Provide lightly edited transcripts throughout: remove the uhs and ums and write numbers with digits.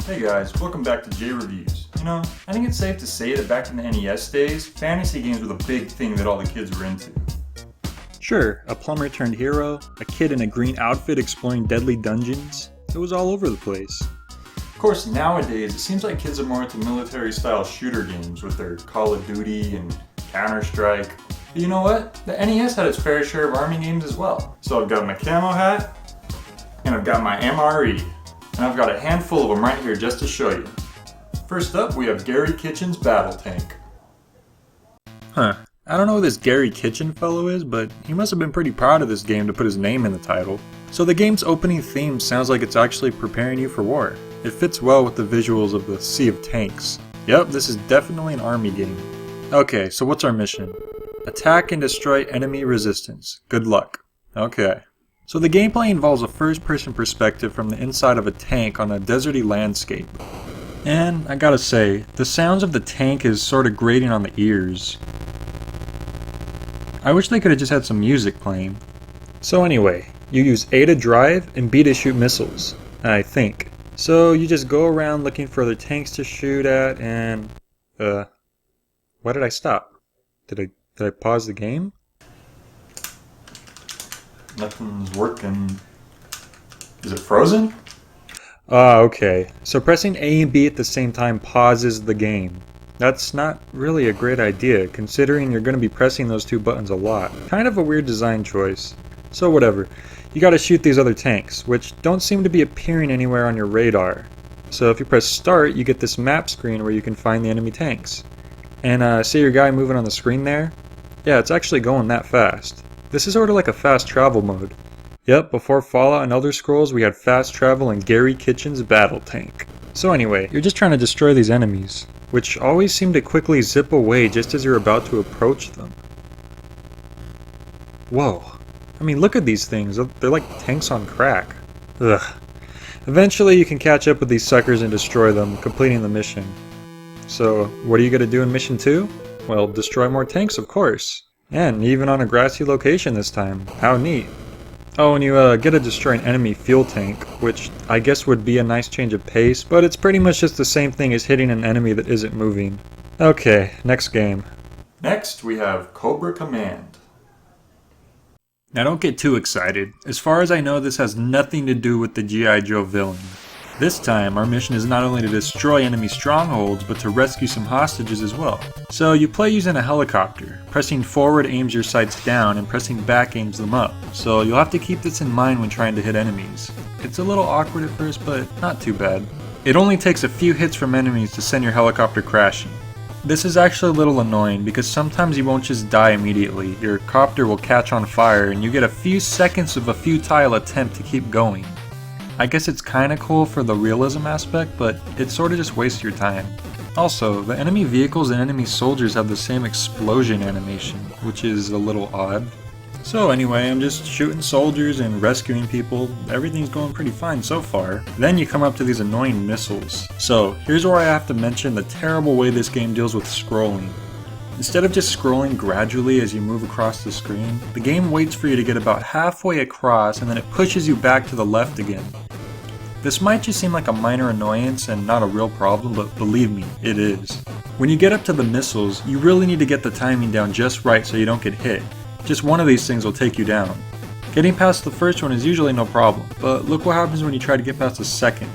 Hey guys, welcome back to J Reviews. You know, I think it's safe to say that back in the NES days, fantasy games were the big thing that all the kids were into. Sure, a plumber turned hero, a kid in a green outfit exploring deadly dungeons. It was all over the place. Of course, nowadays, it seems like kids are more into military-style shooter games with their Call of Duty and Counter-Strike. But you know what? The NES had its fair share of army games as well. So I've got my camo hat, and I've got my MRE. And I've got a handful of them right here just to show you. First up, we have Gary Kitchen's Battletank. Huh. I don't know who this Gary Kitchen fellow is, but he must have been pretty proud of this game to put his name in the title. So the game's opening theme sounds like it's actually preparing you for war. It fits well with the visuals of the Sea of Tanks. Yep, this is definitely an army game. Okay, so what's our mission? Attack and destroy enemy resistance. Good luck. Okay. So the gameplay involves a first-person perspective from the inside of a tank on a deserty landscape. And I gotta say, the sounds of the tank is sort of grating on the ears. I wish they could have just had some music playing. So anyway, you use A to drive and B to shoot missiles, I think. So you just go around looking for other tanks to shoot at and... why did I stop? Did I pause the game? Nothing's working. Is it frozen? Okay. So pressing A and B at the same time pauses the game. That's not really a great idea, considering you're going to be pressing those two buttons a lot. Kind of a weird design choice. So whatever. You gotta shoot these other tanks, which don't seem to be appearing anywhere on your radar. So if you press start, you get this map screen where you can find the enemy tanks. And see your guy moving on the screen there? Yeah, it's actually going that fast. This is sort of like a fast travel mode. Yep, before Fallout and Elder Scrolls, we had fast travel in Gary Kitchen's Battletank. So anyway, you're just trying to destroy these enemies, which always seem to quickly zip away just as you're about to approach them. Whoa. I mean, look at these things. They're like tanks on crack. Ugh. Eventually, you can catch up with these suckers and destroy them, completing the mission. So, what are you going to do in Mission 2? Well, destroy more tanks, of course. And even on a grassy location this time. How neat. Oh, and you get to destroy an enemy fuel tank, which I guess would be a nice change of pace, but it's pretty much just the same thing as hitting an enemy that isn't moving. Okay, next game. Next, we have Cobra Command. Now don't get too excited. As far as I know, this has nothing to do with the G.I. Joe villain. This time, our mission is not only to destroy enemy strongholds, but to rescue some hostages as well. So you play using a helicopter. Pressing forward aims your sights down, and pressing back aims them up. So you'll have to keep this in mind when trying to hit enemies. It's a little awkward at first, but not too bad. It only takes a few hits from enemies to send your helicopter crashing. This is actually a little annoying because sometimes you won't just die immediately. Your copter will catch on fire, and you get a few seconds of a futile attempt to keep going. I guess it's kinda cool for the realism aspect, but it sorta just wastes your time. Also, the enemy vehicles and enemy soldiers have the same explosion animation, which is a little odd. So anyway, I'm just shooting soldiers and rescuing people. Everything's going pretty fine so far. Then you come up to these annoying missiles. So here's where I have to mention the terrible way this game deals with scrolling. Instead of just scrolling gradually as you move across the screen, the game waits for you to get about halfway across and then it pushes you back to the left again. This might just seem like a minor annoyance and not a real problem, but believe me, it is. When you get up to the missiles, you really need to get the timing down just right so you don't get hit. Just one of these things will take you down. Getting past the first one is usually no problem, but look what happens when you try to get past the second.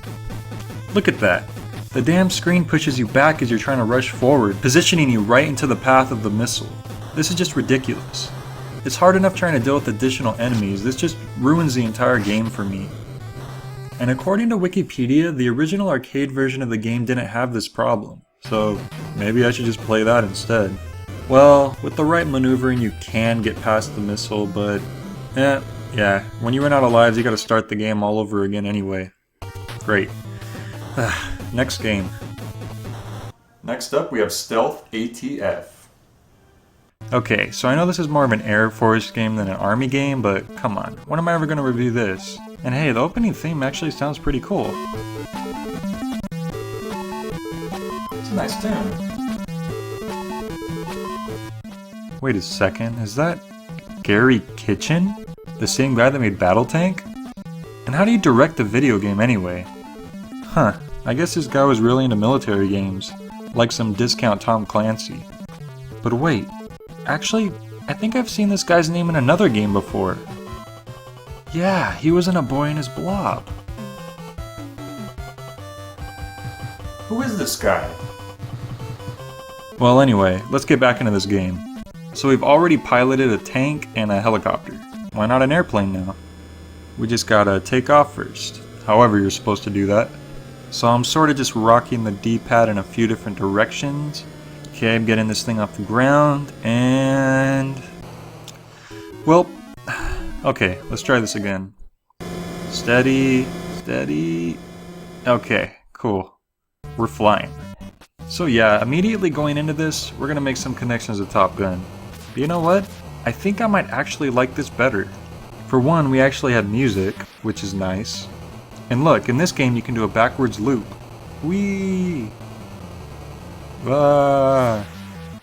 Look at that. The damn screen pushes you back as you're trying to rush forward, positioning you right into the path of the missile. This is just ridiculous. It's hard enough trying to deal with additional enemies, this just ruins the entire game for me. And according to Wikipedia, the original arcade version of the game didn't have this problem, so maybe I should just play that instead. Well, with the right maneuvering you can get past the missile, but yeah, when you run out of lives you gotta start the game all over again anyway. Great. Next game. Next up, we have Stealth ATF. Okay, so I know this is more of an Air Force game than an Army game, but come on, when am I ever going to review this? And hey, the opening theme actually sounds pretty cool. It's a nice tune. Wait a second, is that Gary Kitchen? The same guy that made Battletank? And how do you direct a video game anyway? Huh, I guess this guy was really into military games, like some discount Tom Clancy. But wait, actually, I think I've seen this guy's name in another game before. Yeah, he was in A Boy and His Blob. Who is this guy? Well anyway, let's get back into this game. So we've already piloted a tank and a helicopter. Why not an airplane now? We just gotta take off first. However you're supposed to do that. So I'm sort of just rocking the D-pad in a few different directions. Okay, I'm getting this thing off the ground, and... well, okay, let's try this again. Steady, steady... okay, cool. We're flying. So yeah, immediately going into this, we're gonna make some connections to Top Gun. But you know what? I think I might actually like this better. For one, we actually have music, which is nice. And look, in this game you can do a backwards loop. Whee! Ah.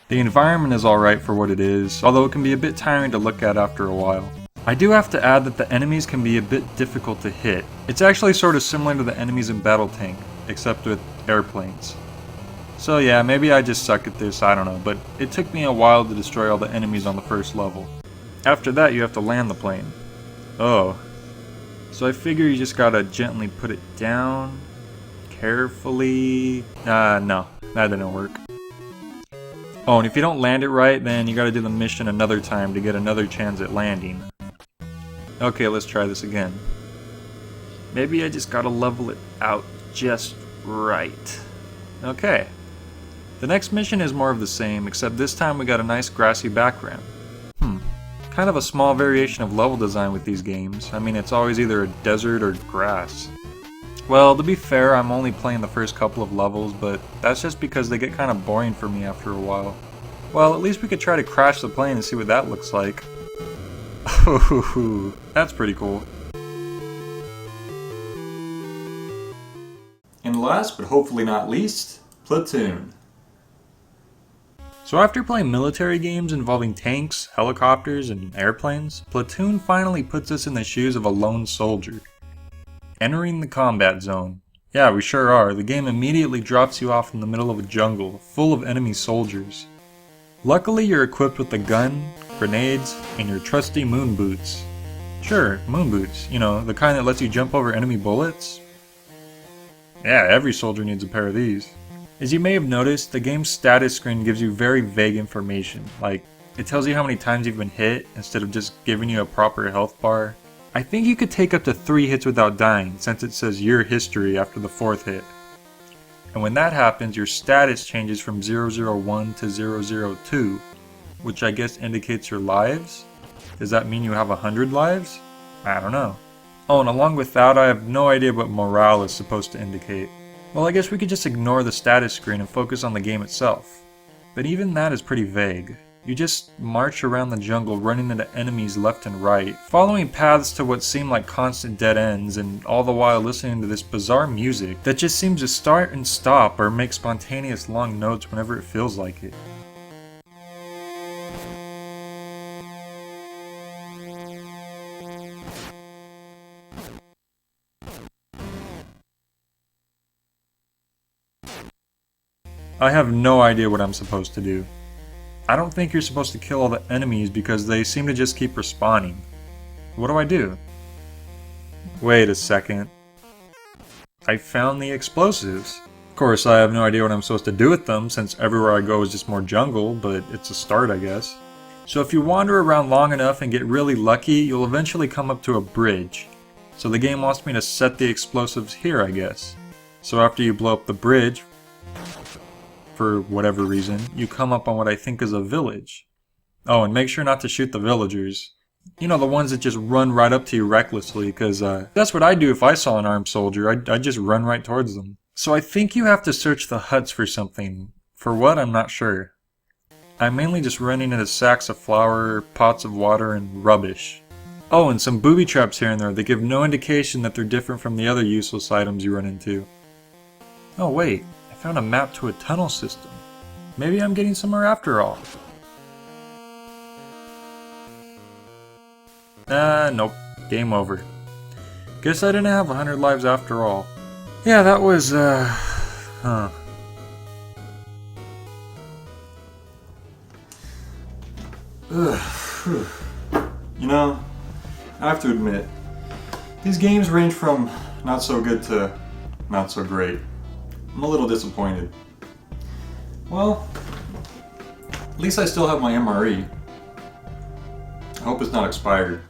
The environment is alright for what it is, although it can be a bit tiring to look at after a while. I do have to add that the enemies can be a bit difficult to hit. It's actually sort of similar to the enemies in Battletank, except with airplanes. So yeah, maybe I just suck at this, I don't know, but it took me a while to destroy all the enemies on the first level. After that you have to land the plane. Oh. So I figure you just gotta gently put it down, carefully. No, that didn't work. Oh, and if you don't land it right, then you gotta do the mission another time to get another chance at landing. Okay, let's try this again. Maybe I just gotta level it out just right. Okay. The next mission is more of the same, except this time we got a nice grassy background. Kind of a small variation of level design with these games. I mean, it's always either a desert or grass. Well, to be fair, I'm only playing the first couple of levels, but that's just because they get kind of boring for me after a while. Well, at least we could try to crash the plane and see what that looks like. Ooh, that's pretty cool. And last, but hopefully not least, Platoon. So after playing military games involving tanks, helicopters, and airplanes, Platoon finally puts us in the shoes of a lone soldier. Entering the combat zone. Yeah, we sure are. The game immediately drops you off in the middle of a jungle, full of enemy soldiers. Luckily you're equipped with a gun, grenades, and your trusty moon boots. Sure, moon boots. You know, the kind that lets you jump over enemy bullets. Yeah, every soldier needs a pair of these. As you may have noticed, the game's status screen gives you very vague information, like, it tells you how many times you've been hit, instead of just giving you a proper health bar. I think you could take up to 3 hits without dying, since it says your history after the 4th hit. And when that happens, your status changes from 001 to 002, which I guess indicates your lives? Does that mean you have 100 lives? I don't know. Oh, and along with that, I have no idea what morale is supposed to indicate. Well, I guess we could just ignore the status screen and focus on the game itself. But even that is pretty vague. You just march around the jungle running into enemies left and right, following paths to what seem like constant dead ends, and all the while listening to this bizarre music that just seems to start and stop or make spontaneous long notes whenever it feels like it. I have no idea what I'm supposed to do. I don't think you're supposed to kill all the enemies because they seem to just keep respawning. What do I do? Wait a second. I found the explosives. Of course, I have no idea what I'm supposed to do with them since everywhere I go is just more jungle, but it's a start, I guess. So if you wander around long enough and get really lucky, you'll eventually come up to a bridge. So the game wants me to set the explosives here, I guess. So after you blow up the bridge, for whatever reason, you come up on what I think is a village. Oh, and make sure not to shoot the villagers. You know, the ones that just run right up to you recklessly, because that's what I'd do if I saw an armed soldier. I'd just run right towards them. So I think you have to search the huts for something. For what, I'm not sure. I'm mainly just running into sacks of flour, pots of water, and rubbish. Oh, and some booby traps here and there that give no indication that they're different from the other useless items you run into. Oh wait, I found a map to a tunnel system. Maybe I'm getting somewhere after all. Nope. Game over. Guess I didn't have 100 lives after all. Yeah, that was, You know, I have to admit, these games range from not so good to not so great. I'm a little disappointed. Well, at least I still have my MRE. I hope it's not expired.